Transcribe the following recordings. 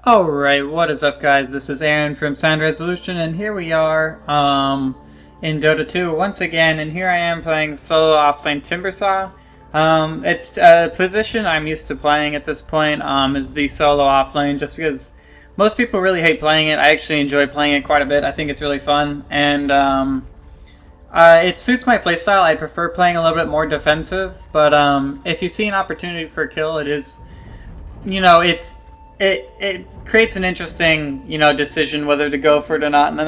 Alright, what is up guys? This is Aaron from Sound Resolution, and here we are in Dota 2 once again, and here I am playing solo offlane Timbersaw. It's a position I'm used to playing at this point, is the solo offlane, just because most people really hate playing it. I actually enjoy playing it quite a bit. I think it's really fun, and it suits my playstyle. I prefer playing a little bit more defensive, but if you see an opportunity for a kill, it is, it creates an interesting, decision whether to go for it or not.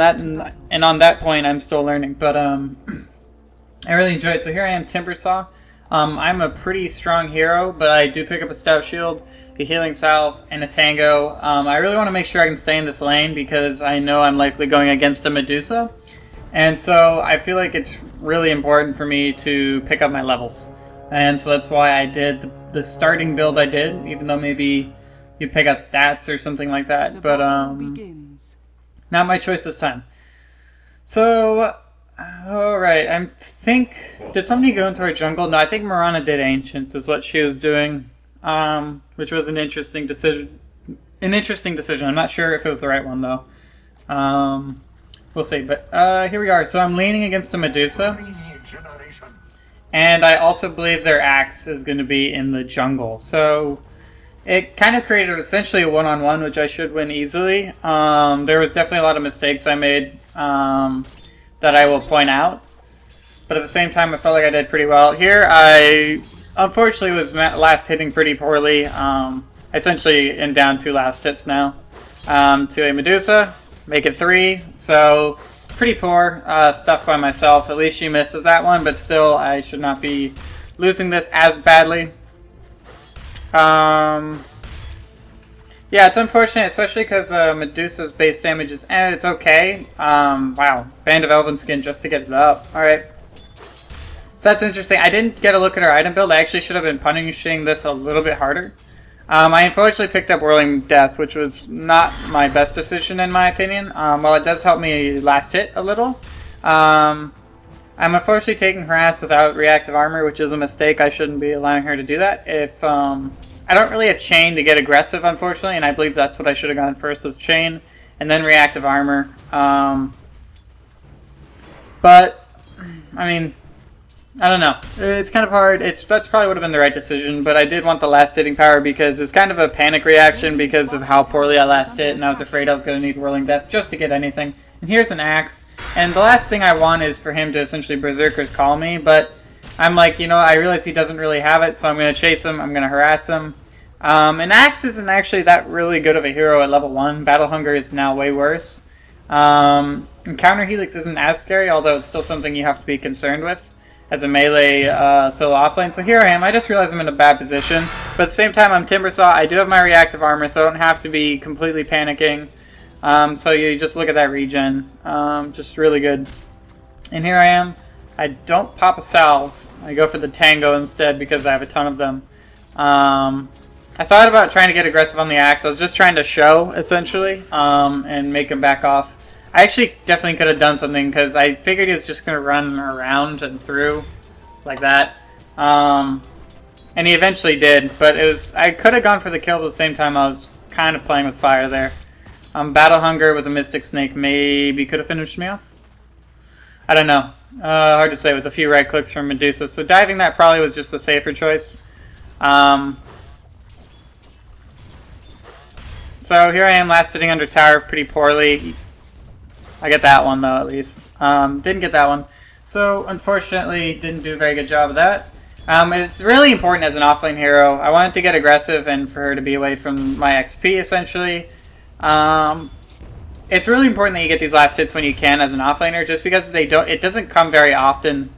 And on that point, I'm still learning. But I really enjoy it. So here I am, Timbersaw. I'm a pretty strong hero, but I do pick up a stout shield, a healing salve, and a tango. I really want to make sure I can stay in this lane because I know I'm likely going against a Medusa. And so I feel like it's really important for me to pick up my levels. And so that's why I did the starting build I did, even though maybe you pick up stats or something like that, but not my choice this time. So, alright, did somebody go into our jungle? No, I think Mirana did Ancients is what she was doing, which was an interesting decision. I'm not sure if it was the right one though. We'll see, but here we are. So I'm leaning against a Medusa, and I also believe their Axe is going to be in the jungle. So it kind of created essentially a one-on-one, which I should win easily. There was definitely a lot of mistakes I made that I will point out. But at the same time, I felt like I did pretty well. Here, I unfortunately was last hitting pretty poorly. I essentially am down 2 last hits now to a Medusa. Make it 3. So pretty poor stuff by myself. At least she misses that one, but still, I should not be losing this as badly. Yeah, it's unfortunate, especially because Medusa's base damage is, it's okay. Wow, Band of Elven Skin just to get it up. Alright. So that's interesting. I didn't get a look at her item build. I actually should have been punishing this a little bit harder. I unfortunately picked up Whirling Death, which was not my best decision in my opinion. While it does help me last hit a little. I'm unfortunately taking Harass without reactive armor, which is a mistake. I shouldn't be allowing her to do that. If I don't really have Chain to get aggressive, unfortunately, and I believe that's what I should have gone first, was Chain, and then reactive armor. But, I mean, I don't know. It's kind of hard. That's probably would have been the right decision, but I did want the last hitting power because it's kind of a panic reaction because of how poorly I last hit, and I was afraid I was going to need Whirling Death just to get anything. And here's an Axe, and the last thing I want is for him to essentially Berserker's Call me, but I'm like, I realize he doesn't really have it, so I'm going to chase him, I'm going to harass him. And Axe isn't actually that really good of a hero at level 1. Battle Hunger is now way worse. And Counter Helix isn't as scary, although it's still something you have to be concerned with as a melee solo offlane. So here I am. I just realized I'm in a bad position. But at the same time, I'm Timbersaw. I do have my reactive armor, so I don't have to be completely panicking. So you just look at that regen. Just really good. And here I am. I don't pop a salve. I go for the tango instead because I have a ton of them. I thought about trying to get aggressive on the Axe. I was just trying to show, essentially, and make him back off. I actually definitely could have done something because I figured he was just going to run around and through like that. And he eventually did, but I could have gone for the kill, but at the same time I was kind of playing with fire there. Battle Hunger with a Mystic Snake maybe could have finished me off. I don't know. Hard to say with a few right clicks from Medusa. So diving that probably was just the safer choice. So here I am last hitting under tower pretty poorly. I get that one though at least. Didn't get that one. So unfortunately didn't do a very good job of that. It's really important as an offlane hero. I wanted to get aggressive and for her to be away from my XP essentially. It's really important that you get these last hits when you can as an offlaner, just because it doesn't come very often,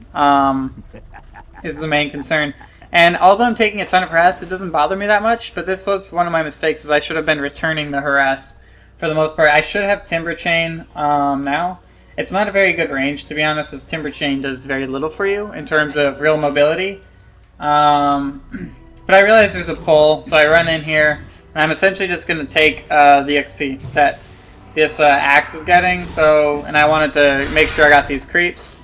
is the main concern. And although I'm taking a ton of harass, it doesn't bother me that much, but this was one of my mistakes, is I should have been returning the harass for the most part. I should have Timber Chain now. It's not a very good range, to be honest, as Timber Chain does very little for you in terms of real mobility. But I realize there's a pull, so I run in here, and I'm essentially just going to take the XP that this Axe is getting, and I wanted to make sure I got these creeps.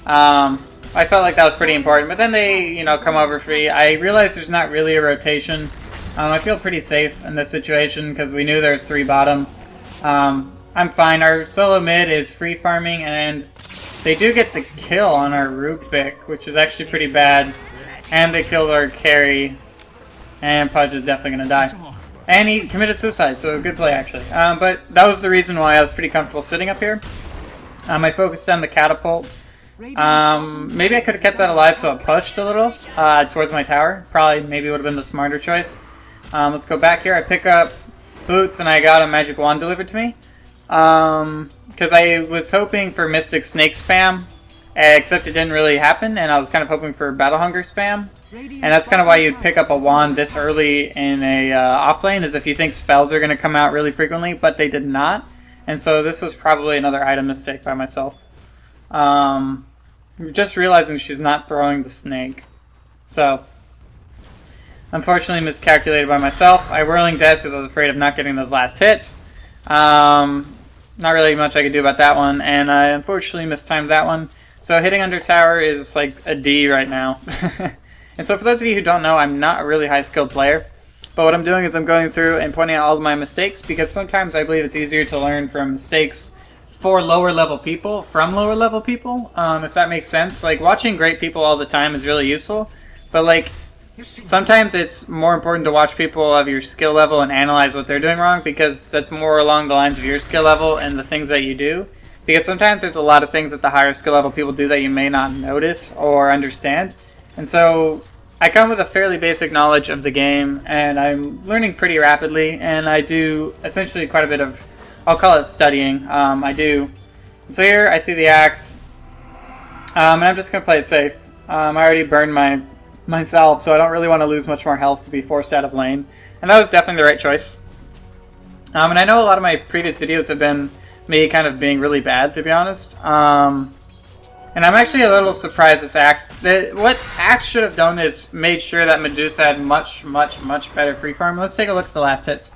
I felt like that was pretty important, but then they, come over for me. I realized there's not really a rotation I feel pretty safe in this situation because we knew there's 3 bottom. I'm fine. Our solo mid is free farming, and they do get the kill on our Rubik, which is actually pretty bad. And they killed our carry, and Pudge is definitely going to die. And he committed suicide, so good play actually. But that was the reason why I was pretty comfortable sitting up here. I focused on the catapult. Maybe I could have kept that alive so it pushed a little towards my tower. Probably maybe would have been the smarter choice. Let's go back here. I pick up boots and I got a magic wand delivered to me. Because I was hoping for Mystic Snake spam, except it didn't really happen, and I was kind of hoping for Battle Hunger spam. And that's kind of why you'd pick up a wand this early in a off lane, is if you think spells are going to come out really frequently, but they did not. And so this was probably another item mistake by myself. Just realizing she's not throwing the snake. So, unfortunately miscalculated by myself. I whirling death because I was afraid of not getting those last hits. Not really much I could do about that one, and I unfortunately mistimed that one. So hitting under tower is like a D right now. And so for those of you who don't know, I'm not a really high skilled player. But what I'm doing is I'm going through and pointing out all of my mistakes, because sometimes I believe it's easier to learn from mistakes for lower level people from lower level people, if that makes sense. Like, watching great people all the time is really useful, but like sometimes it's more important to watch people of your skill level and analyze what they're doing wrong, because that's more along the lines of your skill level and the things that you do. Because sometimes there's a lot of things that the higher skill level people do that you may not notice or understand. And so I come with a fairly basic knowledge of the game, and I'm learning pretty rapidly, and I do essentially quite a bit of, I'll call it studying. I do. So here I see the axe, and I'm just going to play it safe. I already burned myself, so I don't really want to lose much more health to be forced out of lane. And that was definitely the right choice. And I know a lot of my previous videos have been me kind of being really bad, to be honest. And I'm actually a little surprised this Axe. What Axe should have done is made sure that Medusa had much better free farm. Let's take a look at the last hits.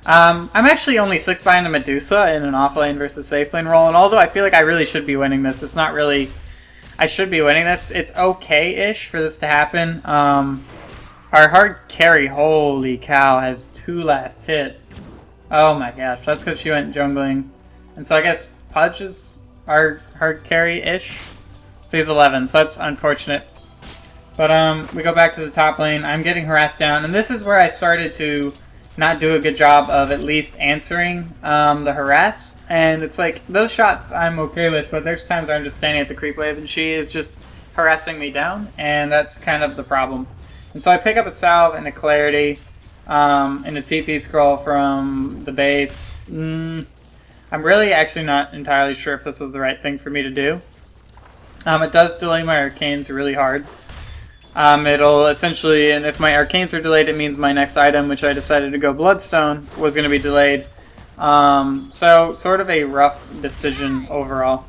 I'm actually only 6 behind the Medusa in an offlane versus safe lane role, and although I feel like I really should be winning this, it's not really... I should be winning this. It's okay-ish for this to happen. Our hard carry, holy cow, has 2 last hits. Oh my gosh, that's because she went jungling. And so I guess Pudge is our hard carry-ish. So he's 11, so that's unfortunate. But we go back to the top lane. I'm getting harassed down, and this is where I started to not do a good job of at least answering the harass. And it's like, those shots I'm okay with, but there's times I'm just standing at the creep wave and she is just harassing me down, and that's kind of the problem. And so I pick up a salve and a clarity and a TP scroll from the base. I'm really actually not entirely sure if this was the right thing for me to do. It does delay my arcanes really hard. It'll essentially, and if my arcanes are delayed, it means my next item, which I decided to go Bloodstone, was going to be delayed. So sort of a rough decision overall.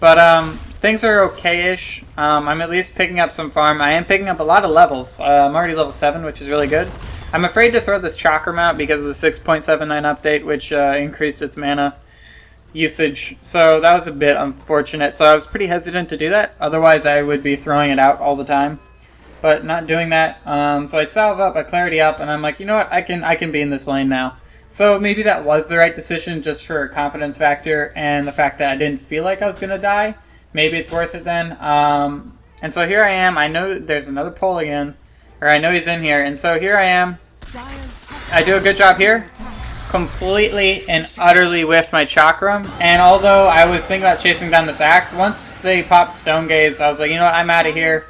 But things are okay-ish. I'm at least picking up some farm. I am picking up a lot of levels. I'm already level 7, which is really good. I'm afraid to throw this Chakram out because of the 6.79 update, which increased its mana usage. So that was a bit unfortunate. So I was pretty hesitant to do that. Otherwise, I would be throwing it out all the time. But not doing that. So I salve up, I clarity up, and I'm like, you know what? I can be in this lane now. So maybe that was the right decision, just for a confidence factor and the fact that I didn't feel like I was going to die. Maybe it's worth it then. And so here I am. I know there's another pole again. Or I know he's in here. And so here I am. I do a good job here. Completely and utterly whiffed my Chakram. And although I was thinking about chasing down this axe, once they popped Stone Gaze, I was like, you know what? I'm out of here.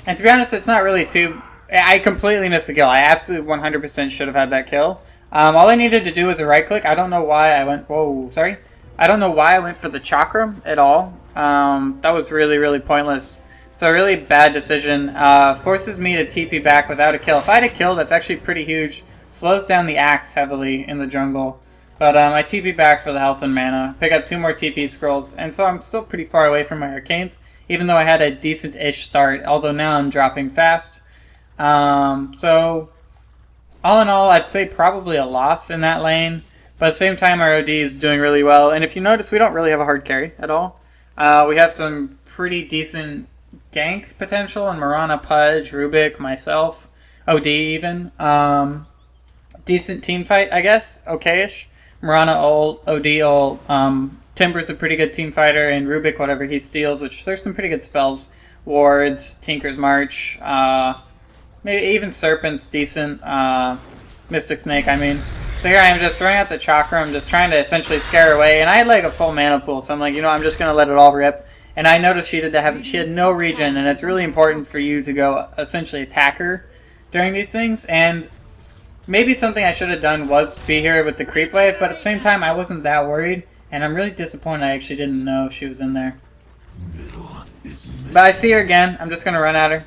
And to be honest, it's not really too... I completely missed the kill. I absolutely 100% should have had that kill. All I needed to do was a right click. I don't know why I went... Whoa, sorry. I don't know why I went for the Chakram at all. That was really pointless. So a really bad decision. Forces me to TP back without a kill. If I had a kill, that's actually pretty huge. Slows down the axe heavily in the jungle. But I TP back for the health and mana. Pick up 2 more TP scrolls. And so I'm still pretty far away from my arcanes, even though I had a decent-ish start. Although now I'm dropping fast. So all in all, I'd say probably a loss in that lane. But at the same time, our OD is doing really well. And if you notice, we don't really have a hard carry at all. We have some pretty decent gank potential in Mirana, Pudge, Rubik, myself. OD even. Decent team fight, I guess. Okay-ish. Mirana ult, OD ult. Timber's a pretty good team fighter, and Rubik, whatever he steals, which there's some pretty good spells. Wards, Tinker's March, maybe even Serpent's decent. Mystic Snake, I mean. So here I am just throwing out the Chakra. I'm just trying to essentially scare her away, and I had like a full mana pool, so I'm like, you know, I'm just going to let it all rip. And I noticed she had no regen, and it's really important for you to go essentially attack her during these things. And maybe something I should have done was be here with the creep wave, but at the same time, I wasn't that worried. And I'm really disappointed I actually didn't know she was in there. But I see her again. I'm just going to run at her.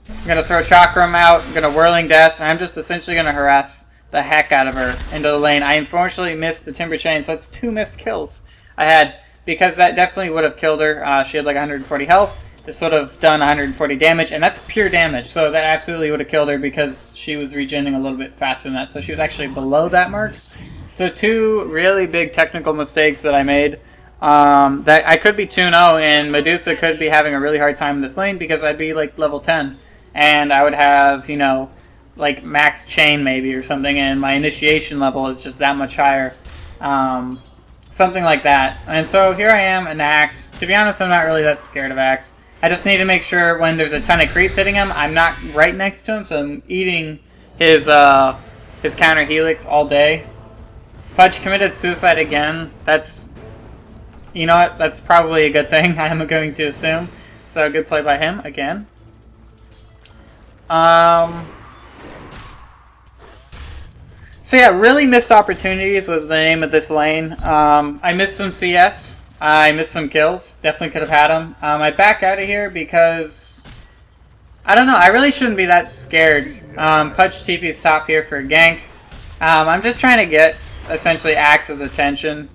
I'm going to throw Chakram out. I'm going to Whirling Death. And I'm just essentially going to harass the heck out of her into the lane. I unfortunately missed the Timber Chain, so that's 2 missed kills I had. Because that definitely would have killed her. She had like 140 health. This would have done 140 damage. And that's pure damage. So that absolutely would have killed her because she was regening a little bit faster than that. So she was actually below that mark. So 2 really big technical mistakes that I made. That I could be 2-0 and Medusa could be having a really hard time in this lane because I'd be like level 10. And I would have, you know, like max chain maybe or something. And my initiation level is just that much higher. Something like that. And so here I am, an Axe. To be honest, I'm not really that scared of Axe. I just need to make sure when there's a ton of creeps hitting him, I'm not right next to him. So I'm eating his counter Helix all day. Pudge committed suicide again. That's, you know what, that's probably a good thing, I am going to assume. So good play by him again. So yeah, really missed opportunities was the name of this lane. I missed some CS. I missed some kills. Definitely could have had them. I back out of here because, I don't know, I really shouldn't be that scared. Pudge TP's top here for a gank. I'm just trying to get essentially Axe's attention.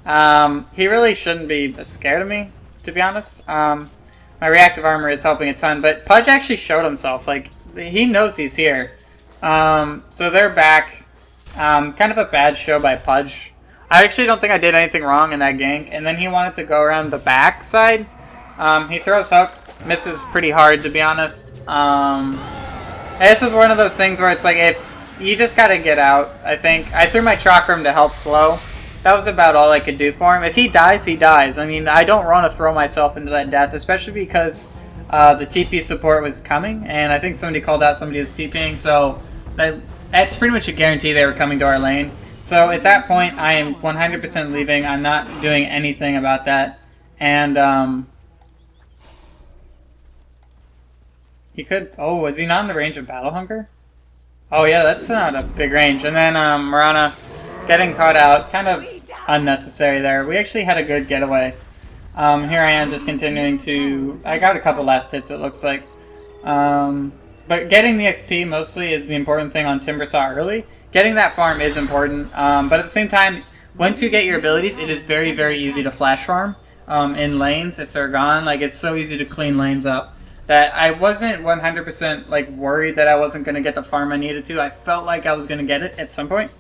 He really shouldn't be scared of me, to be honest. My reactive armor is helping a ton, but Pudge actually showed himself. Like, he knows he's here. So they're back. Kind of a bad show by Pudge. I actually don't think I did anything wrong in that gank. And then he wanted to go around the back side. He throws hook, misses pretty hard, to be honest. This was one of those things where it's like, if you just gotta get out, I think. I threw my Chakram to help slow. That was about all I could do for him. If he dies, he dies. I mean, I don't want to throw myself into that death, especially because the TP support was coming, and I think somebody called out somebody was TPing, so that's pretty much a guarantee they were coming to our lane. So at that point, I am 100% leaving. I'm not doing anything about that. And he could... Oh, was he not in the range of Battle Hunger? Oh yeah, that's not a big range. And then Mirana getting caught out, kind of unnecessary there. We actually had a good getaway. Here I am just continuing to... I got a couple last hits, it looks like. But getting the XP mostly is the important thing on Timbersaw early. Getting that farm is important, but at the same time, once you get your abilities, it is very, very easy to flash farm in lanes if they're gone. Like, it's so easy to clean lanes up that I wasn't 100% like worried that I wasn't going to get the farm I needed to. I felt like I was going to get it at some point.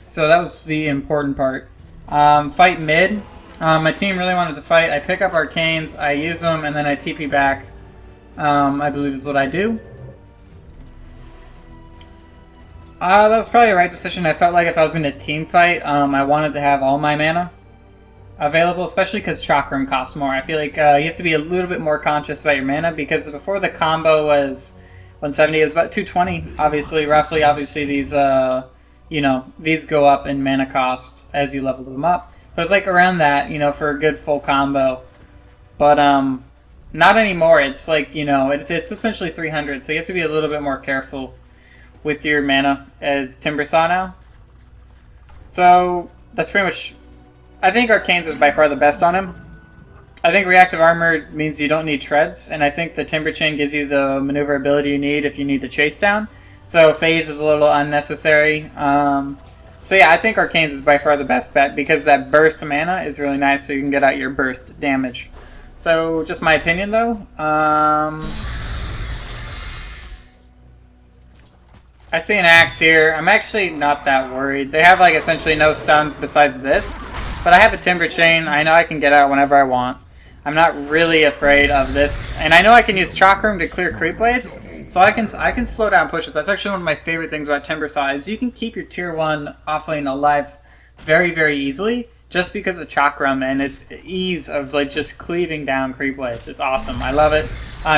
So that was the important part. Fight mid. My team really wanted to fight. I pick up Arcanes, I use them, and then I TP back. I believe is what I do. That was probably the right decision. I felt like if I was going to team fight, I wanted to have all my mana available, especially because Chakram costs more. I feel like you have to be a little bit more conscious about your mana, because before the combo was 170, it was about 220, obviously, roughly. Obviously, these, you know, these go up in mana cost as you level them up. But it's like around that, you know, for a good full combo. But not anymore. It's like, you know, it's essentially 300, so you have to be a little bit more careful with your mana as Timbersaw now. So that's pretty much... I think Arcanes is by far the best on him. I think Reactive Armor means you don't need Treads, and I think the Timber Chain gives you the maneuverability you need if you need to chase down. So Phase is a little unnecessary. So yeah, I think Arcanes is by far the best bet, because that burst mana is really nice, so you can get out your burst damage. So just my opinion though. I see an Axe here. I'm actually not that worried. They have like essentially no stuns besides this. But I have a Timber Chain. I know I can get out whenever I want. I'm not really afraid of this. And I know I can use Chalk Room to clear creep waves, so I can slow down pushes. That's actually one of my favorite things about Timbersaw is you can keep your tier 1 offlane alive very, very easily just because of Chalk Room and its ease of like just cleaving down creep waves. It's awesome. I love it.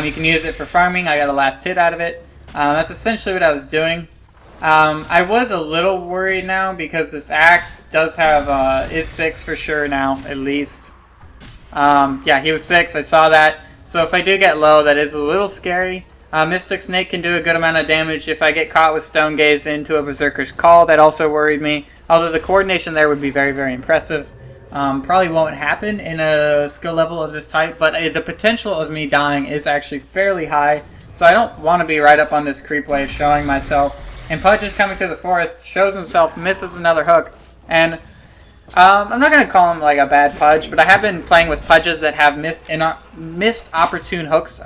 You can use it for farming. I got a last hit out of it. That's essentially what I was doing. I was a little worried now because this axe does have is 6 for sure now, at least. Yeah, he was 6. I saw that. So if I do get low, that is a little scary. Mystic Snake can do a good amount of damage if I get caught with Stone Gaze into a Berserker's Call. That also worried me. Although the coordination there would be very, very impressive. Probably won't happen in a skill level of this type, but the potential of me dying is actually fairly high. So I don't want to be right up on this creep wave showing myself. And Pudge is coming through the forest, shows himself, misses another hook. And I'm not going to call him like a bad Pudge, but I have been playing with Pudges that have missed opportune hooks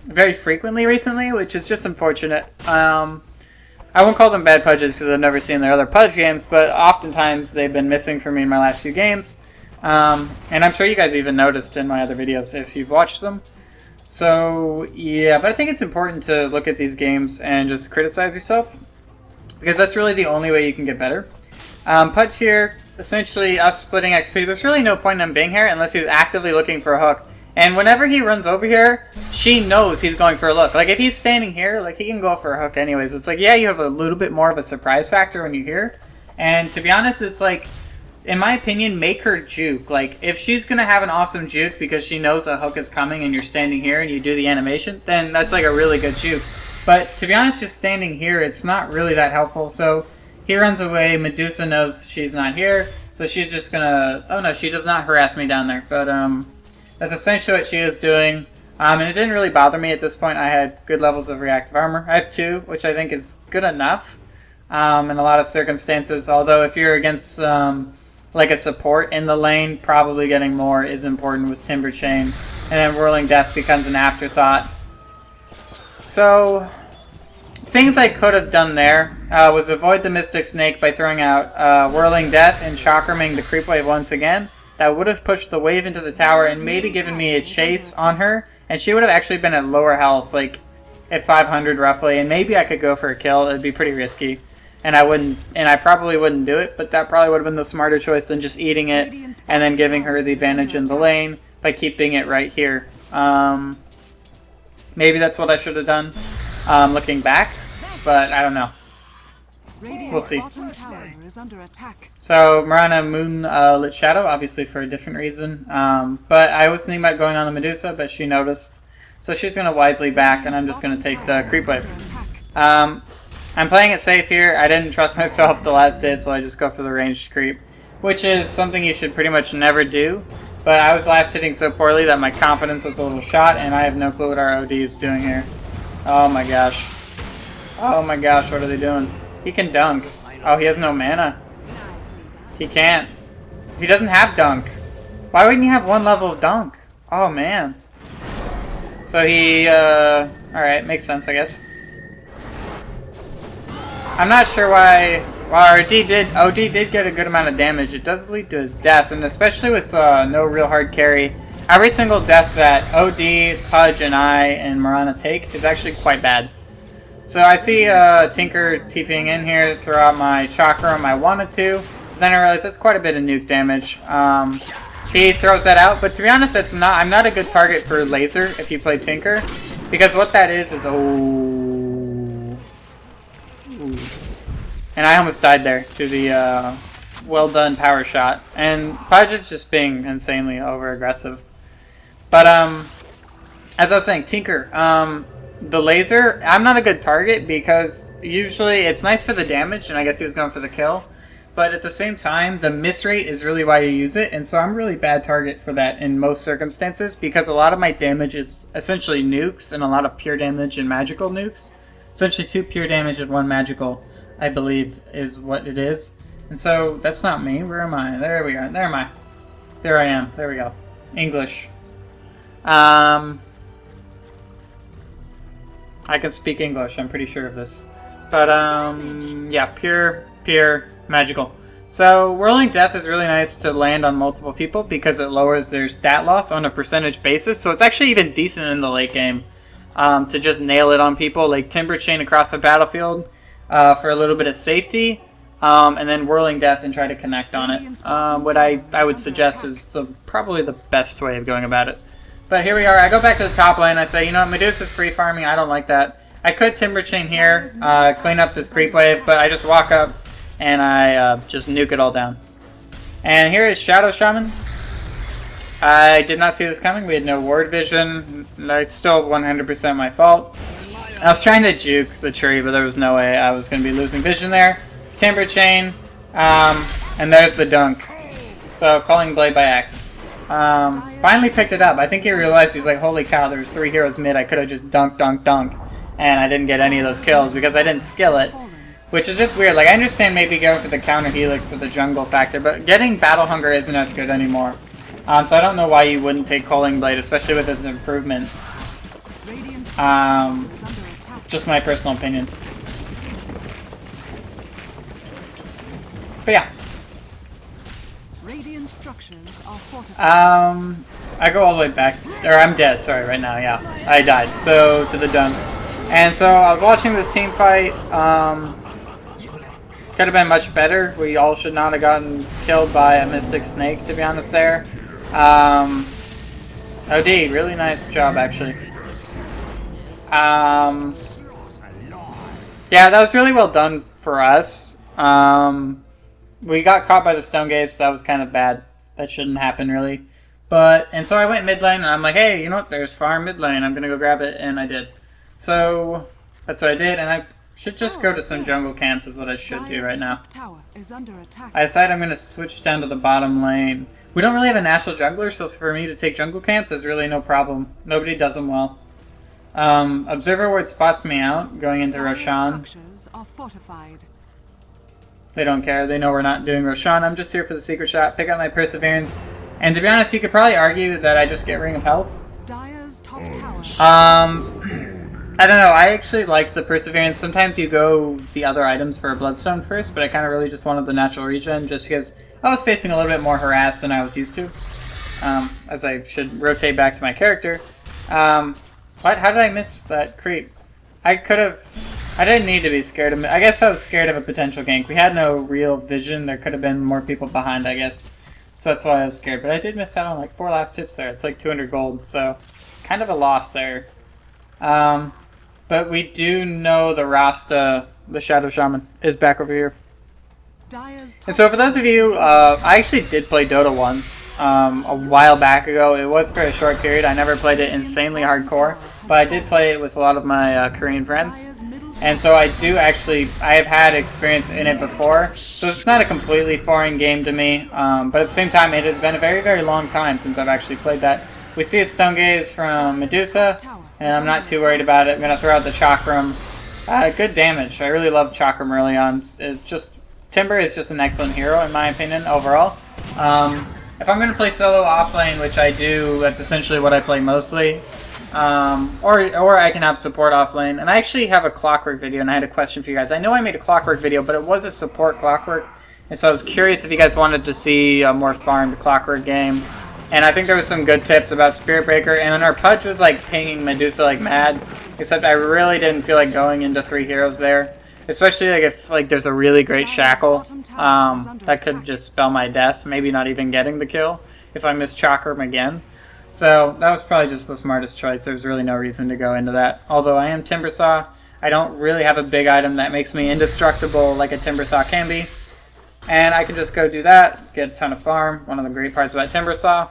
very frequently recently, which is just unfortunate. I won't call them bad Pudges because I've never seen their other Pudge games, but oftentimes they've been missing for me in my last few games. And I'm sure you guys even noticed in my other videos if you've watched them. So, yeah, but I think it's important to look at these games and just criticize yourself, because that's really the only way you can get better. Pudge here, essentially us splitting XP, there's really no point in him being here unless he's actively looking for a hook. And whenever he runs over here, she knows he's going for a look. Like, if he's standing here, like, he can go for a hook anyways. It's like, yeah, you have a little bit more of a surprise factor when you're here. And to be honest, it's like, in my opinion, make her juke. Like, if she's going to have an awesome juke because she knows a hook is coming and you're standing here and you do the animation, then that's like a really good juke. But to be honest, just standing here, it's not really that helpful. So he runs away. Medusa knows she's not here. So she's just going to... Oh, no, she does not harass me down there. But that's essentially what she is doing. And it didn't really bother me at this point. I had good levels of reactive armor. I have 2, which I think is good enough in a lot of circumstances. Although if you're against... like a support in the lane, probably getting more is important with Timber Chain. And then Whirling Death becomes an afterthought. So, things I could have done there was avoid the Mystic Snake by throwing out Whirling Death and Chakraming the Creep Wave once again. That would have pushed the wave into the tower and maybe given me a chase on her. And she would have actually been at lower health, like at 500 roughly. And maybe I could go for a kill. It would be pretty risky. And I probably wouldn't do it, but that probably would have been the smarter choice than just eating it and then giving her the advantage in the lane by keeping it right here. Maybe that's what I should have done looking back, but I don't know. We'll see. So Marana Moonlit Shadow, obviously for a different reason. But I was thinking about going on the Medusa, but she noticed. So she's going to wisely back, and I'm just going to take the creep wave. I'm playing it safe here. I didn't trust myself the last hit, so I just go for the ranged creep, which is something you should pretty much never do. But I was last hitting so poorly that my confidence was a little shot, and I have no clue what our OD is doing here. Oh my gosh. Oh my gosh, what are they doing? He can dunk. Oh, he has no mana. He can't. He doesn't have dunk. Why wouldn't you have one level of dunk? Oh man. So he, alright, makes sense, I guess. I'm not sure why OD did get a good amount of damage. It does lead to his death, and especially with no real hard carry, every single death that OD, Pudge, and I and Marana take is actually quite bad. So I see Tinker TPing in here to throw out my Chakram. I wanted to, but then I realized that's quite a bit of nuke damage. He throws that out, but to be honest, I'm not a good target for laser if you play Tinker, because what that is and I almost died there to the well done power shot. And Pudge is just being insanely over aggressive. But as I was saying, Tinker, the laser, I'm not a good target because usually it's nice for the damage, and I guess he was going for the kill. But at the same time, the miss rate is really why you use it, and so I'm a really bad target for that in most circumstances because a lot of my damage is essentially nukes and a lot of pure damage and magical nukes. Essentially 2 pure damage and 1 magical, I believe, is what it is. And so, that's not me. Where am I? There we are. There am I. There I am. There we go. English. I can speak English. I'm pretty sure of this. But, yeah, pure, magical. So Whirling Death is really nice to land on multiple people because it lowers their stat loss on a percentage basis. So it's actually even decent in the late game to just nail it on people, like Timber Chain across the battlefield for a little bit of safety, and then Whirling Death and try to connect on it. What I would suggest is probably the best way of going about it. But here we are. I go back to the top lane. I say, you know what, Medusa's free farming. I don't like that. I could Timber Chain here, clean up this creep wave, but I just walk up and I just nuke it all down. And here is Shadow Shaman. I did not see this coming. We had no ward vision. It's still 100% my fault. I was trying to juke the tree, but there was no way I was going to be losing vision there. Timber Chain, and there's the dunk. So Calling Blade by X. Finally picked it up. I think he realized, he's like, holy cow, there's 3 heroes mid. I could have just dunk. And I didn't get any of those kills because I didn't skill it. Which is just weird. Like, I understand maybe going for the counter helix for the jungle factor, but getting Battle Hunger isn't as good anymore. So I don't know why you wouldn't take Calling Blade, especially with its improvement. Just my personal opinion. But yeah. I go all the way back, or I'm dead, sorry, right now, yeah. I died, so to the dunk. And so I was watching this team fight. Could have been much better. We all should not have gotten killed by a Mystic Snake, to be honest there. OD, really nice job, actually. Yeah, that was really well done for us. We got caught by the Stone Gaze, so that was kind of bad. That shouldn't happen, really. And so I went mid lane, and I'm like, hey, you know what, there's farm mid lane. I'm going to go grab it, and I did. So that's what I did, and I should just go to some jungle camps is what I should do right now. I decided I'm going to switch down to the bottom lane. We don't really have a natural jungler, so for me to take jungle camps is really no problem. Nobody does them well. Observer Ward spots me out going into Roshan. They don't care. They know we're not doing Roshan. I'm just here for the secret shot, pick up my Perseverance. And to be honest, you could probably argue that I just get Ring of Health. I don't know, I actually liked the Perseverance. Sometimes you go the other items for a Bloodstone first, but I kind of really just wanted the natural regen just because I was facing a little bit more harass than I was used to. As I should rotate back to my character. What? How did I miss that creep? I didn't need to be scared of it. I guess I was scared of a potential gank. We had no real vision. There could have been more people behind, I guess. So that's why I was scared. But I did miss out on like 4 last hits there. It's like 200 gold, so kind of a loss there. But we do know the Rasta, the Shadow Shaman, is back over here. And so for those of you, I actually did play Dota 1 a while back ago. It was for a short period. I never played it insanely hardcore, but I did play it with a lot of my Korean friends. And so I have had experience in it before. So it's not a completely foreign game to me, but at the same time, it has been a very, very long time since I've actually played that. We see a Stone Gaze from Medusa, and I'm not too worried about it. I'm going to throw out the Chakram. Good damage. I really love Chakram early on. Timber is just an excellent hero, in my opinion, overall. If I'm going to play solo offlane, which I do, that's essentially what I play mostly. Or I can have support offlane. And I actually have a Clockwork video, and I had a question for you guys. I know I made a Clockwork video, but it was a support Clockwork. And so I was curious if you guys wanted to see a more farmed Clockwork game. And I think there was some good tips about Spirit Breaker. And then our Pudge was like pinging Medusa like mad. Except I really didn't feel like going into 3 heroes there. Especially like if like there's a really great Shackle. That could just spell my death. Maybe not even getting the kill if I miss Chakram again. So that was probably just the smartest choice. There's really no reason to go into that. Although I am Timbersaw. I don't really have a big item that makes me indestructible like a Timbersaw can be. And I can just go do that, get a ton of farm. One of the great parts about Timbersaw.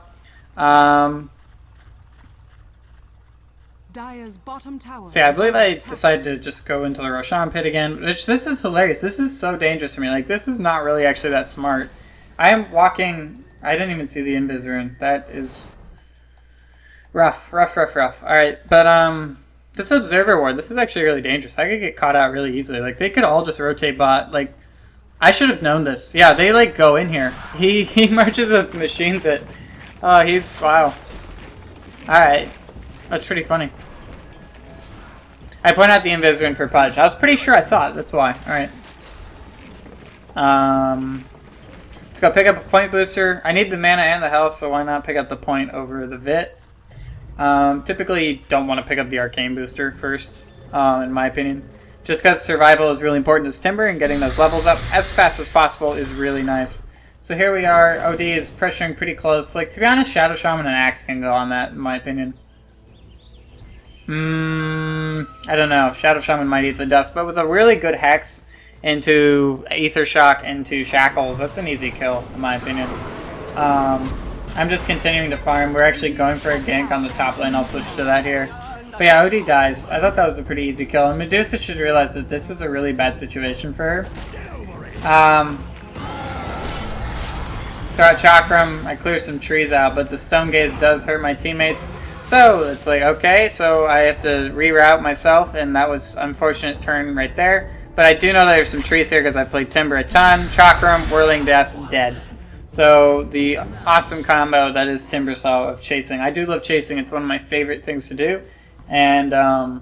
So yeah, I believe I decided to just go into the Roshan pit again. Which, this is hilarious. This is so dangerous for me. Like, this is not really actually that smart. I am walking... I didn't even see the Invis rune. That is... rough. Alright, but this Observer Ward, this is actually really dangerous. I could get caught out really easily. Like, they could all just rotate bot. Like, I should have known this. Yeah, they, like, go in here. He marches with machines it. Oh, he's... wow. Alright. That's pretty funny. I point out the Invis rune for Pudge. I was pretty sure I saw it. That's why. Alright. Let's go pick up a point booster. I need the mana and the health, so why not pick up the point over the Vit? Typically, you don't want to pick up the Arcane booster first, in my opinion. Just because survival is really important as Timber, and getting those levels up as fast as possible is really nice. So here we are. OD is pressuring pretty close. Like, to be honest, Shadow Shaman and Axe can go on that, in my opinion. I don't know. Shadow Shaman might eat the dust, but with a really good Hex into Aether Shock into Shackles, that's an easy kill, in my opinion. I'm just continuing to farm. We're actually going for a gank on the top lane. I'll switch to that here. But yeah, OD dies. I thought that was a pretty easy kill. And Medusa should realize that this is a really bad situation for her. Throw out Chakram. I clear some trees out, but the Stone Gaze does hurt my teammates. So it's like, okay, so I have to reroute myself, and that was an unfortunate turn right there. But I do know that there's some trees here because I played Timber a ton. Chakram, Whirling Death, dead. So the awesome combo that is Timbersaw of chasing. I do love chasing. It's one of my favorite things to do. And I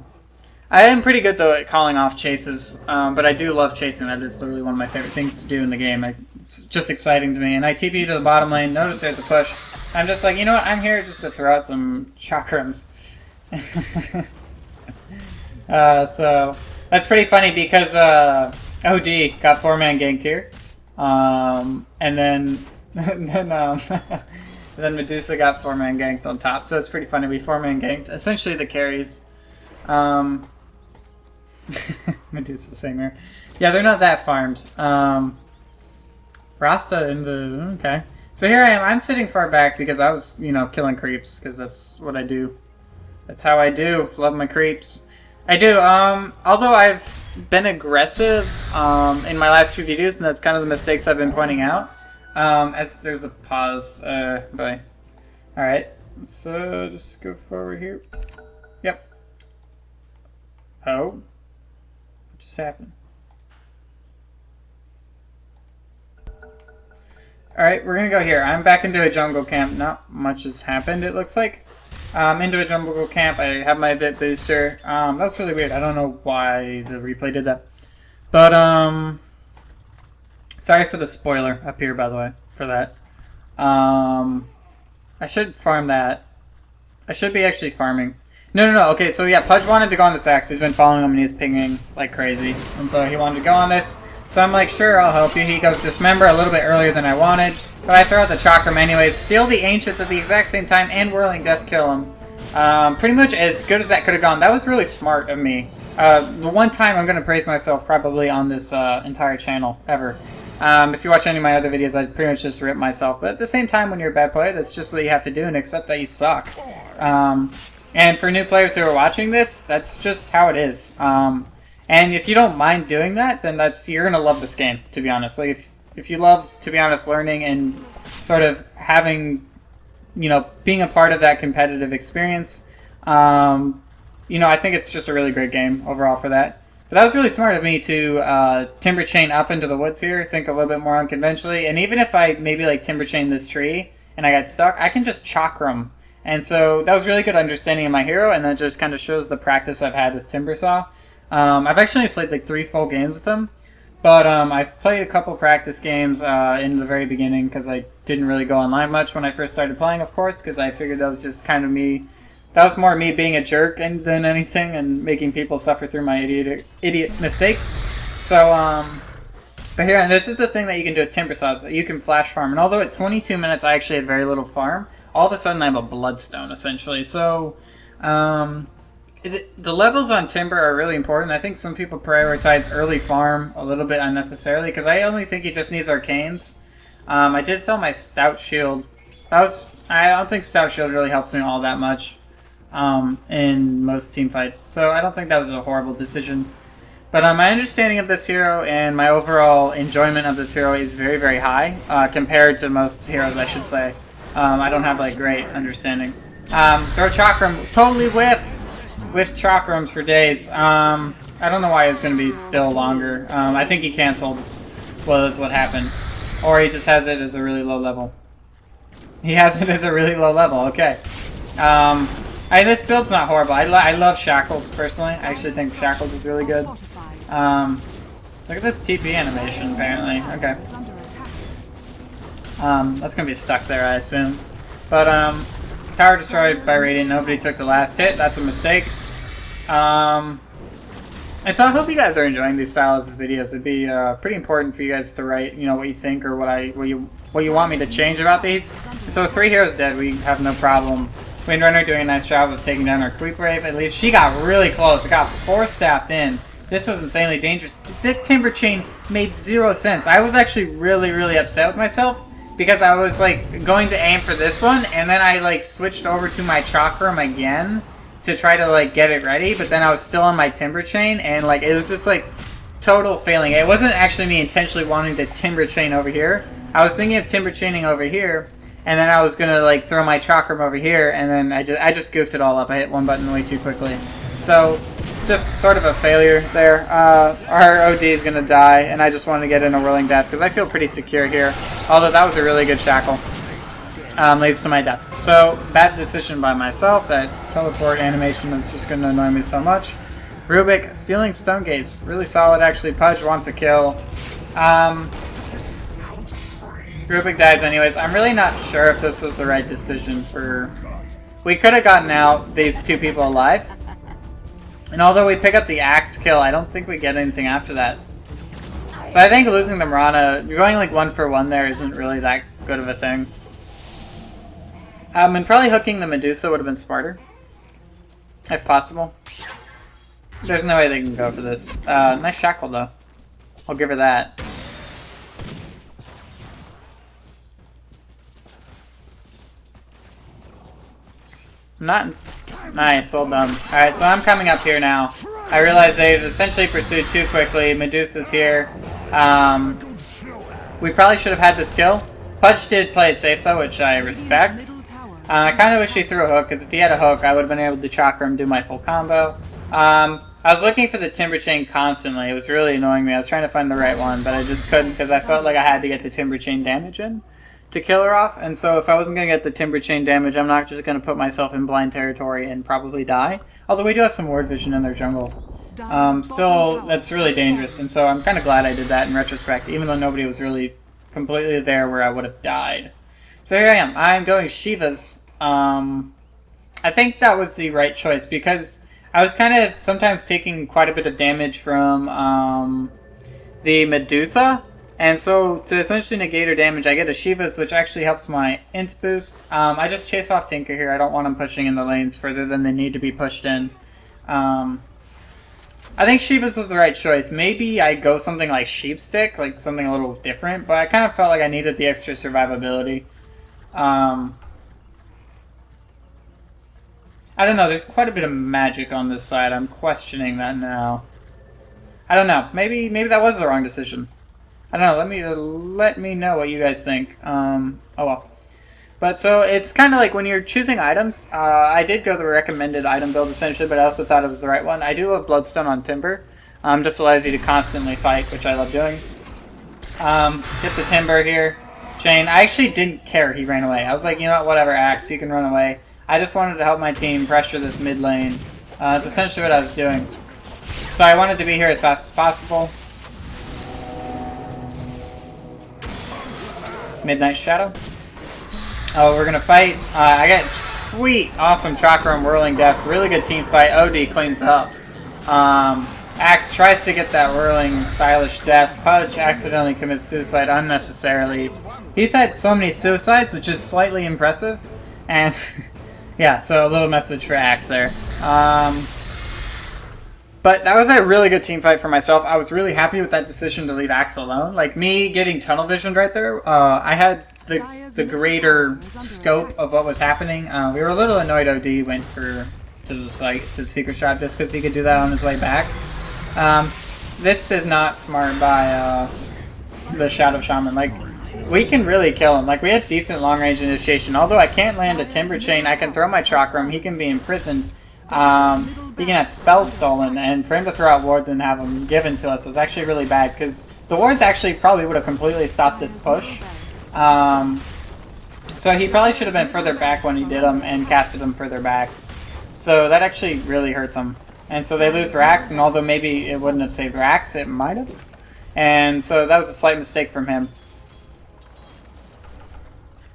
am pretty good, though, at calling off chases. But I do love chasing. That is literally one of my favorite things to do in the game. It's just exciting to me. And I TP to the bottom lane. Notice there's a push. I'm just like, you know what? I'm here just to throw out some chakrams. So that's pretty funny because OD got 4-man ganked here. And then then Medusa got 4-man ganked on top. So it's pretty funny. We 4-man ganked. Essentially the carries. Medusa Singer. Yeah, they're not that farmed. Rasta in the... Okay. So here I am. I'm sitting far back because I was, you know, killing creeps. Because that's what I do. That's how I do. Love my creeps. I do. Although I've been aggressive in my last few videos, and that's kind of the mistakes I've been pointing out. As there's a pause. Bye. Alright. So just go forward here. Yep. Oh. What just happened? Alright, we're gonna go here. I'm back into a jungle camp. Not much has happened, it looks like. Into a jungle camp. I have my Vit booster. That was really weird. I don't know why the replay did that. But, sorry for the spoiler up here, by the way, for that. I should farm that. I should be actually farming. No. Okay, so yeah, Pudge wanted to go on this axe. He's been following him and he's pinging like crazy. And so he wanted to go on this. So I'm like, sure, I'll help you. He goes Dismember a little bit earlier than I wanted. But I throw out the Chakram anyways. Steal the Ancients at the exact same time and Whirling Death kill him. Pretty much as good as that could have gone. That was really smart of me. The one time I'm going to praise myself probably on this entire channel ever. If you watch any of my other videos, I pretty much just rip myself. But at the same time, when you're a bad player, that's just what you have to do and accept that you suck. And for new players who are watching this, that's just how it is. And if you don't mind doing that, then you're gonna love this game, to be honest. Like if you love, to be honest, learning and sort of having, you know, being a part of that competitive experience, you know, I think it's just a really great game overall for that. But that was really smart of me to Timber Chain up into the woods here, think a little bit more unconventionally, and even if I maybe like Timber Chain this tree and I got stuck, I can just Chakram. And so that was really good understanding of my hero, and that just kind of shows the practice I've had with Timbersaw. I've actually played like 3 full games with him, but I've played a couple practice games in the very beginning because I didn't really go online much when I first started playing, of course, because I figured that was just kind of me. That was more me being a jerk than anything and making people suffer through my idiot mistakes. So, but here, and this is the thing that you can do at Timbersaw, is that you can flash farm. And although at 22 minutes I actually had very little farm, all of a sudden I have a Bloodstone, essentially. So, the levels on Timber are really important. I think some people prioritize early farm a little bit unnecessarily, because I only think he just needs Arcanes. I did sell my Stout Shield. I don't think Stout Shield really helps me all that much in most team fights, so I don't think that was a horrible decision. But my understanding of this hero and my overall enjoyment of this hero is very, very high compared to most heroes, I should say. I don't have like great understanding. Throw Chakram, totally whiff Chakrams for days. I don't know why it's going to be still longer. I think he canceled was what happened. Or he just has it as a really low level. He has it as a really low level, okay. This build's not horrible. I love Shackles, personally. I actually think Shackles is really good. Look at this TP animation, apparently. Okay. That's gonna be stuck there, I assume. But tower destroyed by Radiant. Nobody took the last hit. That's a mistake. And so I hope you guys are enjoying these styles of videos. It'd be pretty important for you guys to write, you know, what you think or what you want me to change about these. So 3 heroes dead, we have no problem. Windrunner doing a nice job of taking down our Creep Wave. At least she got really close. It got 4-staffed in. This was insanely dangerous. The Timber Chain made 0 sense. I was actually really upset with myself because I was like going to aim for this one, and then I like switched over to my Chakram again to try to like get it ready, but then I was still on my Timber Chain, and like it was just like total failing. It wasn't actually me intentionally wanting to Timber Chain over here. I was thinking of Timber Chaining over here, and then I was gonna like throw my Chakram over here, and then I just goofed it all up. I hit one button way too quickly. So just sort of a failure there. Our OD is gonna die, and I just wanted to get in a Whirling Death because I feel pretty secure here. Although that was a really good shackle. Leads to my death. So, bad decision by myself. That teleport animation is just going to annoy me so much. Rubik stealing Stone Gaze. Really solid, actually. Pudge wants a kill. Rubik dies anyways. I'm really not sure if this was the right decision for... We could have gotten out these 2 people alive. And although we pick up the Axe kill, I don't think we get anything after that. So I think losing the Mirana, going like 1 for 1 there isn't really that good of a thing. And probably hooking the Medusa would have been smarter, if possible. There's no way they can go for this. Nice shackle, though. I'll give her that. Not nice. Well done. All right, so I'm coming up here now. I realize they've essentially pursued too quickly. Medusa's here. We probably should have had this kill. Pudge did play it safe, though, which I respect. I kind of wish he threw a hook, because if he had a hook, I would have been able to chakra him, do my full combo. I was looking for the Timber Chain constantly. It was really annoying me. I was trying to find the right one, but I just couldn't, because I felt like I had to get the Timber Chain damage in to kill her off. And so if I wasn't going to get the Timber Chain damage, I'm not just going to put myself in blind territory and probably die. Although we do have some ward vision in their jungle. Still, that's really dangerous, and so I'm kind of glad I did that in retrospect, even though nobody was really completely there where I would have died. So here I am. I'm going Shiva's. I think that was the right choice because I was kind of sometimes taking quite a bit of damage from the Medusa. And so to essentially negate her damage, I get a Shiva's, which actually helps my int boost. I just chase off Tinker here. I don't want him pushing in the lanes further than they need to be pushed in. I think Shiva's was the right choice. Maybe I go something like Sheepstick, like something a little different, but I kind of felt like I needed the extra survivability. I don't know, there's quite a bit of magic on this side. I'm questioning that now. I don't know. Maybe that was the wrong decision. I don't know. Let me know what you guys think. Oh well. But so it's kind of like when you're choosing items, I did go the recommended item build essentially, but I also thought it was the right one. I do love Bloodstone on Timber. Just allows you to constantly fight, which I love doing. Get the Timber here. Chain. I actually didn't care he ran away. I was like, you know what, whatever, Axe, you can run away. I just wanted to help my team pressure this mid lane. That's essentially what I was doing. So I wanted to be here as fast as possible. Midnight Shadow. Oh, we're gonna fight. I got sweet, awesome Chakra and Whirling Death. Really good team fight. OD cleans up. Axe tries to get that Whirling Stylish Death. Pudge accidentally commits suicide unnecessarily. He's had so many suicides, which is slightly impressive. And yeah, so a little message for Axe there. But that was a really good team fight for myself. I was really happy with that decision to leave Axe alone. Like, me getting tunnel visioned right there, I had the greater scope of what was happening. We were a little annoyed OD went to the secret shot just because he could do that on his way back. This is not smart by the Shadow Shaman. Like, we can really kill him. Like, we have decent long-range initiation. Although I can't land a Timber Chain, I can throw my Chakram. He can be imprisoned. He can have spells stolen, and for him to throw out wards and have them given to us was actually really bad, because the wards actually probably would have completely stopped this push. So he probably should have been further back when he did them and casted them further back. So that actually really hurt them. And so they lose their Axe, and although maybe it wouldn't have saved their Axe, it might have. And so that was a slight mistake from him.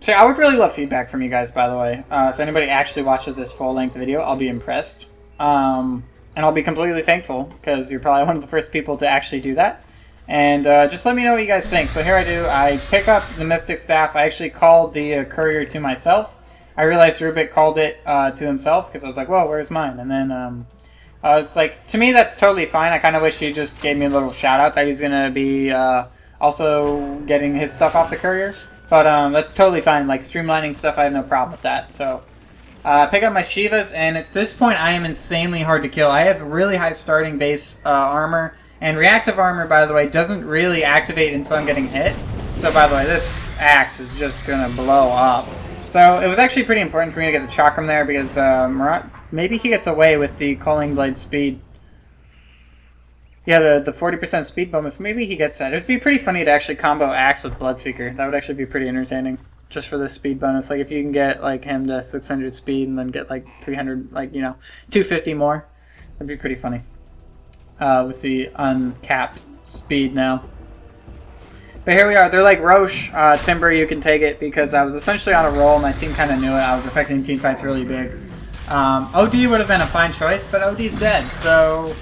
So I would really love feedback from you guys, by the way. If anybody actually watches this full-length video, I'll be impressed. And I'll be completely thankful, because you're probably one of the first people to actually do that. And just let me know what you guys think. So here I do. I pick up the Mystic Staff. I actually called the courier to myself. I realized Rubik called it to himself, because I was like, whoa, where's mine? And then I was like, to me, that's totally fine. I kind of wish he just gave me a little shout-out that he's going to be also getting his stuff off the courier. But that's totally fine. Like, streamlining stuff, I have no problem with that. So, pick up my Shivas, and at this point, I am insanely hard to kill. I have really high starting base armor, and reactive armor, by the way, doesn't really activate until I'm getting hit. So, by the way, this axe is just going to blow up. So, it was actually pretty important for me to get the Chakram there, because maybe he gets away with the Culling Blade speed. Yeah, the 40% speed bonus, maybe he gets that. It would be pretty funny to actually combo Axe with Bloodseeker. That would actually be pretty entertaining, just for the speed bonus. Like, if you can get, like, him to 600 speed and then get, like, 300, like, you know, 250 more. That'd be pretty funny. With the uncapped speed now. But here we are. They're like, Roche, Timber, you can take it, because I was essentially on a roll. My team kind of knew it. I was affecting team fights really big. OD would have been a fine choice, but OD's dead, so...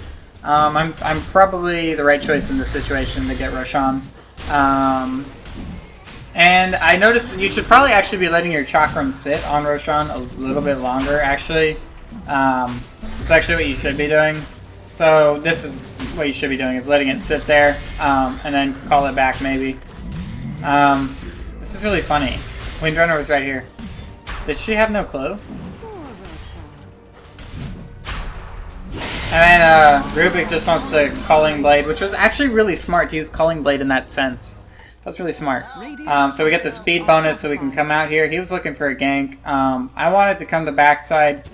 I'm probably the right choice in this situation to get Roshan. And I noticed that you should probably actually be letting your Chakram sit on Roshan a little bit longer, actually. It's actually what you should be doing. So this is what you should be doing, is letting it sit there, and then call it back, maybe. This is really funny. Windrunner was right here. Did she have no clue? And then Rubik just wants to Culling Blade, which was actually really smart to use Culling Blade in that sense. That's really smart. So we get the speed bonus so we can come out here. He was looking for a gank. I wanted to come to backside.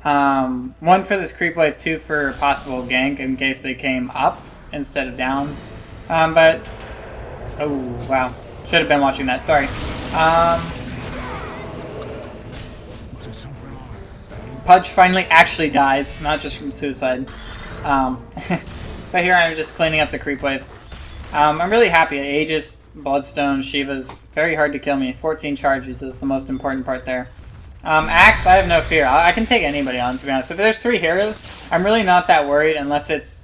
1 for this creep wave, 2 for possible gank in case they came up instead of down. But, oh wow, should have been watching that, sorry. Pudge finally actually dies, not just from suicide. But here I am just cleaning up the creep wave. I'm really happy. Aegis, Bloodstone, Shiva's very hard to kill me. 14 charges is the most important part there. Axe, I have no fear. I can take anybody on, to be honest. If there's 3 heroes, I'm really not that worried unless it's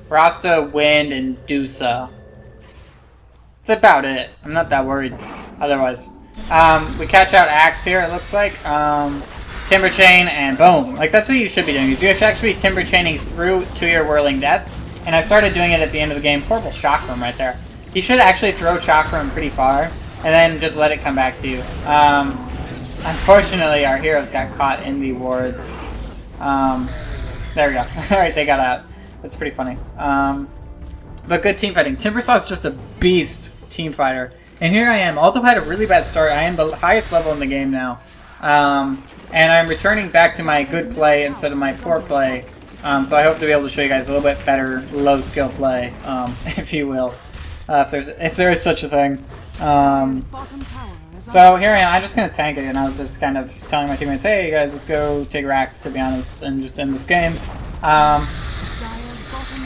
Rasta, Wind, and Dusa. That's about it. I'm not that worried otherwise. We catch out Axe here, it looks like. Timber Chain, and boom. Like, that's what you should be doing, is you should actually be Timber Chaining through to your Whirling Death. And I started doing it at the end of the game. Horrible Chakram right there. You should actually throw Chakram pretty far, and then just let it come back to you. Unfortunately, our heroes got caught in the wards. There we go. Alright, they got out. That's pretty funny. But good team fighting. Timbersaw is just a beast team fighter. And here I am. Although I had a really bad start, I am the highest level in the game now. And I'm returning back to my good play instead of my poor play. So I hope to be able to show you guys a little bit better low skill play, if you will. If there is such a thing. So here I am. I'm just going to tank it, and I was just kind of telling my teammates, hey guys, let's go take racks, to be honest, and just end this game. And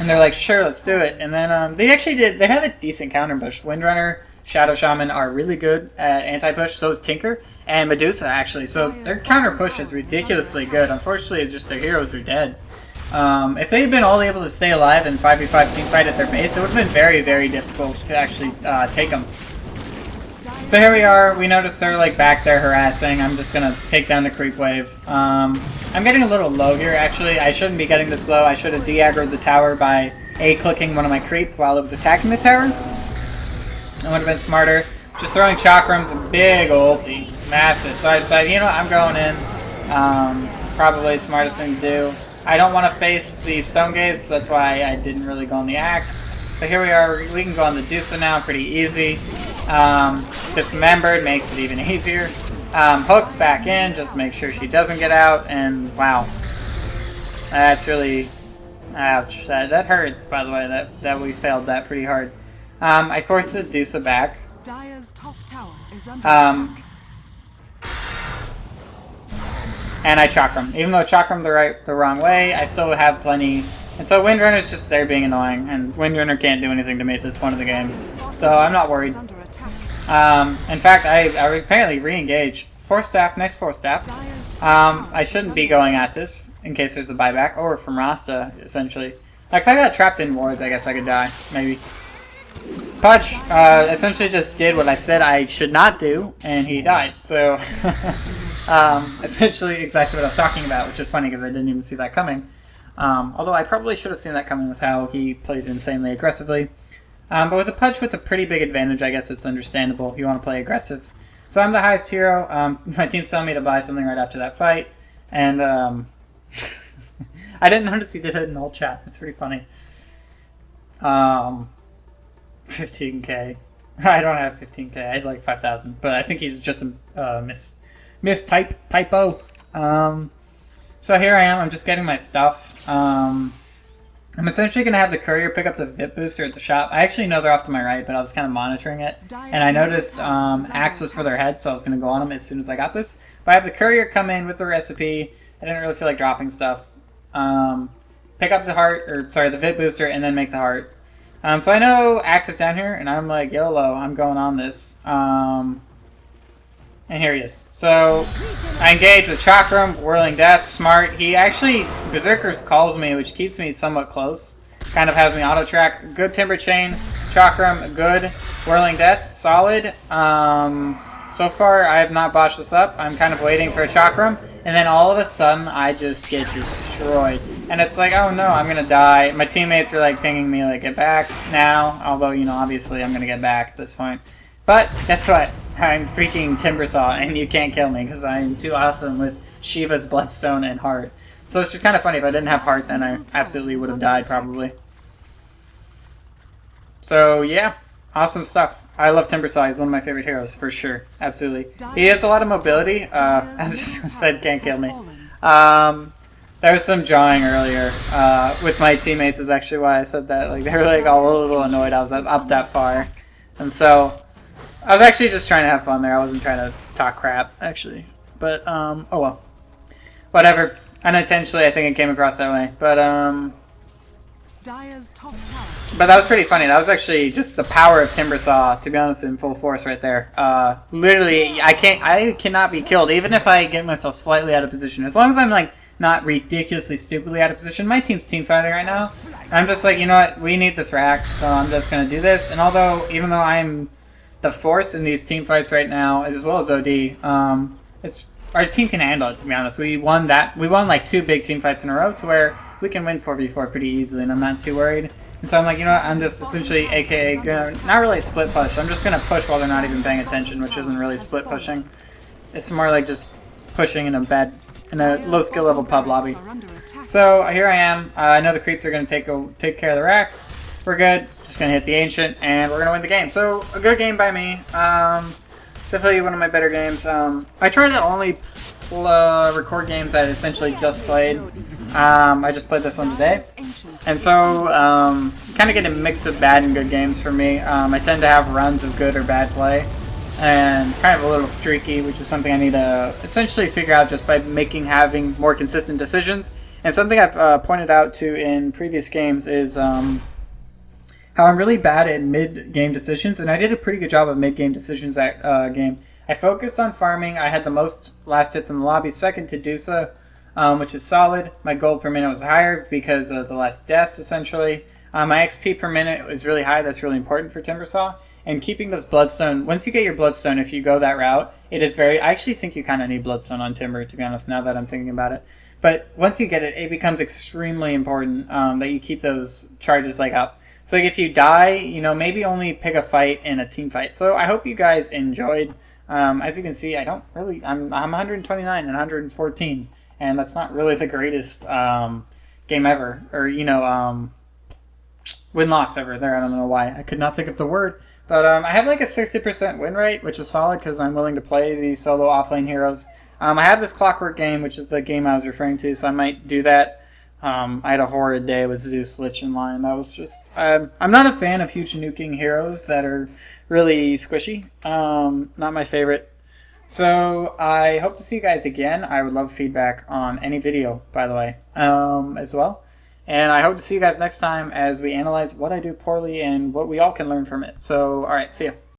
they're like, sure, let's do it. And then they actually did. They had a decent counter push. Windrunner, Shadow Shaman are really good at anti-push, so is Tinker, and Medusa, actually. So their counter-push is ridiculously good. Unfortunately, it's just their heroes are dead. If they had been all able to stay alive and 5v5 teamfight at their base, it would have been very, very difficult to actually take them. So here we are. We notice they're like back there harassing. I'm just going to take down the creep wave. I'm getting a little low here, actually. I shouldn't be getting this low. I should have de-aggroed the tower by A-clicking one of my creeps while it was attacking the tower. It would have been smarter. Just throwing Chakrams, a big ulti. Massive. So I decided, you know what, I'm going in. Probably the smartest thing to do. I don't want to face the Stone Gaze, so that's why I didn't really go on the Axe. But here we are. We can go on the Dusa now, pretty easy. Dismembered makes it even easier. Hooked back in, just make sure she doesn't get out, and wow. That's really... ouch. That hurts, by the way, that we failed that pretty hard. I forced the Dusa back. And I Chakram. Even though I Chakram the wrong way, I still have plenty. And so Windrunner's just there being annoying, and Windrunner can't do anything to me at this point of the game. So I'm not worried. In fact, I apparently re-engage. 4-staff, nice 4-staff. I shouldn't be going at this in case there's a buyback, or from Rasta, essentially. Like, if I got trapped in wards, I guess I could die, maybe. Pudge essentially just did what I said I should not do, and he died. So, essentially exactly what I was talking about, which is funny because I didn't even see that coming. Although I probably should have seen that coming with how he played insanely aggressively. But with a Pudge with a pretty big advantage, I guess it's understandable if you want to play aggressive. So I'm the highest hero. My team's telling me to buy something right after that fight. And I didn't notice he did it in all chat. It's pretty funny. 15k. I don't have 15k. I had like 5,000. But I think he's just a typo. So here I am. I'm just getting my stuff. I'm essentially going to have the courier pick up the VIP booster at the shop. I actually know they're off to my right, but I was kind of monitoring it. And I noticed Axe was for their head, so I was going to go on them as soon as I got this. But I have the courier come in with the recipe. I didn't really feel like dropping stuff. Pick up the heart, or sorry, the VIP booster, and then make the heart. So I know Axe is down here, and I'm like, YOLO, I'm going on this. And here he is. So I engage with Chakram, Whirling Death, smart. He actually, Berserkers calls me, which keeps me somewhat close. Kind of has me auto-track. Good Timber Chain, Chakram, good. Whirling Death, solid. So far, I have not botched this up. I'm kind of waiting for a Chakram. And then all of a sudden, I just get destroyed. And it's like, oh no, I'm going to die. My teammates are like pinging me, like, get back now. Although, you know, obviously I'm going to get back at this point. But guess what? I'm freaking Timbersaw, and you can't kill me because I'm too awesome with Shiva's Bloodstone and Heart. So it's just kind of funny. If I didn't have Heart, then I absolutely would have died, probably. So, yeah. Awesome stuff. I love Timbersaw. He's one of my favorite heroes, for sure. Absolutely. He has a lot of mobility. As I just said, can't kill me. There was some jawing earlier with my teammates is actually why I said that. Like, they were like all a little annoyed I was up that far. And so I was actually just trying to have fun there. I wasn't trying to talk crap, actually. But, oh well. Whatever. Unintentionally, I think it came across that way. But that was pretty funny. That was actually just the power of Timbersaw, to be honest, in full force right there. Literally, I cannot be killed, even if I get myself slightly out of position. As long as I'm, like, not ridiculously, stupidly out of position. My team's teamfighting right now. I'm just like, you know what? We need this Rax, so I'm just going to do this. And even though I'm the force in these team fights right now, as well as OD, our team can handle it, to be honest. We won like 2 big team fights in a row to where we can win 4v4 pretty easily, and I'm not too worried. And so I'm like, you know what, I'm just essentially, aka, not really split push. I'm just going to push while they're not even paying attention, which isn't really split pushing. It's more like just pushing in a low skill level pub lobby. So here I am. I know the creeps are going to take care of the Rax. We're good. Just going to hit the Ancient, and we're going to win the game. So a good game by me. Definitely one of my better games. I try to only record games I essentially just played. I just played this one today. And so kind of get a mix of bad and good games for me. I tend to have runs of good or bad play. And kind of a little streaky, which is something I need to essentially figure out just by having more consistent decisions. And something I've pointed out to in previous games is how I'm really bad at mid-game decisions, and I did a pretty good job of mid-game decisions that game. I focused on farming. I had the most last hits in the lobby, second to Dusa, which is solid. My gold per minute was higher because of the less deaths, essentially. My XP per minute was really high. That's really important for Timbersaw. And keeping those Bloodstone, once you get your Bloodstone, if you go that route, it is I actually think you kind of need Bloodstone on Timber, to be honest, now that I'm thinking about it. But once you get it, it becomes extremely important that you keep those charges like up. So like if you die, you know, maybe only pick a fight in a team fight. So I hope you guys enjoyed. As you can see, I'm 129 and 114, and that's not really the greatest game ever, or win-loss ever. There, I don't know why. I could not think of the word. But I have like a 60% win rate, which is solid because I'm willing to play the solo offlane heroes. I have this Clockwork game, which is the game I was referring to, so I might do that. I had a horrid day with Zeus, Lich, and Lion. That was just... I'm not a fan of huge nuking heroes that are really squishy. Not my favorite. So I hope to see you guys again. I would love feedback on any video, by the way, as well. And I hope to see you guys next time as we analyze what I do poorly and what we all can learn from it. So, alright, see ya.